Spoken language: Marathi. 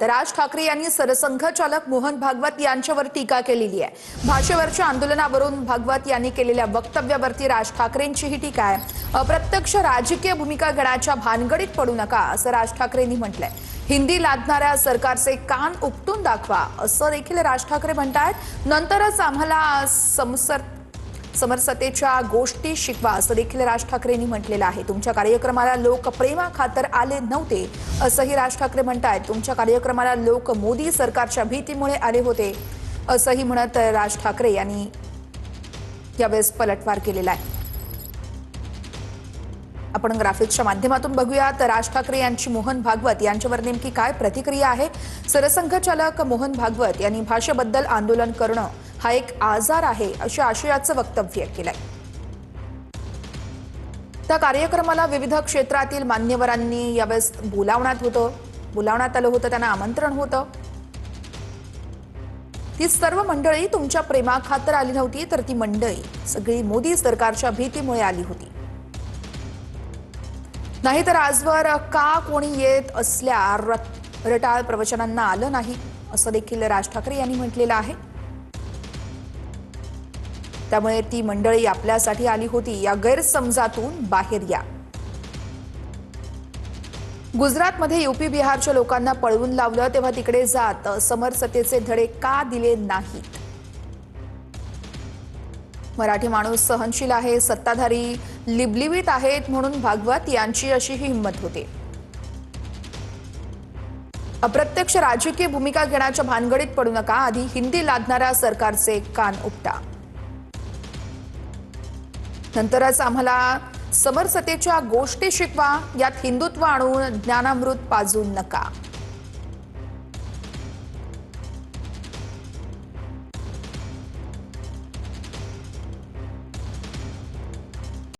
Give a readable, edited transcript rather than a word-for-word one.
तर राज ठाकरे यांनी सरसंघचालक मोहन भागवत यांच्यावर टीका केलेली आहे। भाषेवरच्या आंदोलनावरून भागवत यांनी केलेल्या वक्तव्यावरती राज ठाकरेंची ही टीका आहे। अप्रत्यक्ष राजकीय भूमिका घेण्याच्या भानगडीत पडू नका असं राज ठाकरेंनी म्हटलंय। हिंदी लादणाऱ्या सरकारचे कान उपटून दाखवा असं देखील राज ठाकरे म्हणतात। नंतरच आम्हाला समरसतेच्या गोष्टी शिकवा असं देखील राज ठाकरेंनी म्हटलेलं आहे। तुमच्या कार्यक्रमाला लोक प्रेमाखातर आले नव्हते असंही राज ठाकरे म्हणतात। तुमच्या कार्यक्रमाला लोक मोदी सरकारच्या भीतीमुळे आले होते असंही म्हणत राज ठाकरे यांनी यावेळेस पलटवार केलेला आहे। आपण ग्राफिक्सच्या माध्यमातून बघूया तर राज ठाकरे यांची मोहन भागवत यांच्यावर नेमकी काय प्रतिक्रिया आहे। सरसंघचालक मोहन भागवत यांनी भाषेबद्दल आंदोलन करणं हा एक आजार आहे अशा आशयाचं वक्तव्य केलंय। त्या कार्यक्रमाला विविध क्षेत्रातील मान्यवरांनी यावेळेस बोलावण्यात आलं होतं, त्यांना आमंत्रण होतं। ती सर्व मंडळी तुमच्या प्रेमाखातर आली नव्हती, तर ती मंडळी सगळी मोदी सरकारच्या भीतीमुळे आली होती। नाहीतर आजवर का कोणी येत असल्या रटाळ प्रवचनांना आलं नाही असं देखील राज ठाकरे यांनी म्हटलेलं आहे। त्यामुळे ती मंडळी आपल्यासाठी आली होती या गैरसमजातून बाहेर या। गुजरातमध्ये यूपी बिहारच्या लोकांना पळवून लावलं तेव्हा तिकडे जात समरसतेचे धडे का दिले नाहीत। मराठी माणूस सहनशील आहे, सत्ताधारी लिबलिबीत आहेत म्हणून भागवत यांची अशी ही हिंमत होते। अप्रत्यक्ष राजकीय भूमिका घेण्याच्या भानगडीत पडू नका, आधी हिंदी लादणाऱ्या सरकारचे कान उपटा, नंतरच आम्हाला समरसतेच्या गोष्टी शिकवा, यात हिंदुत्व आणून ज्ञानामृत पाजू नका।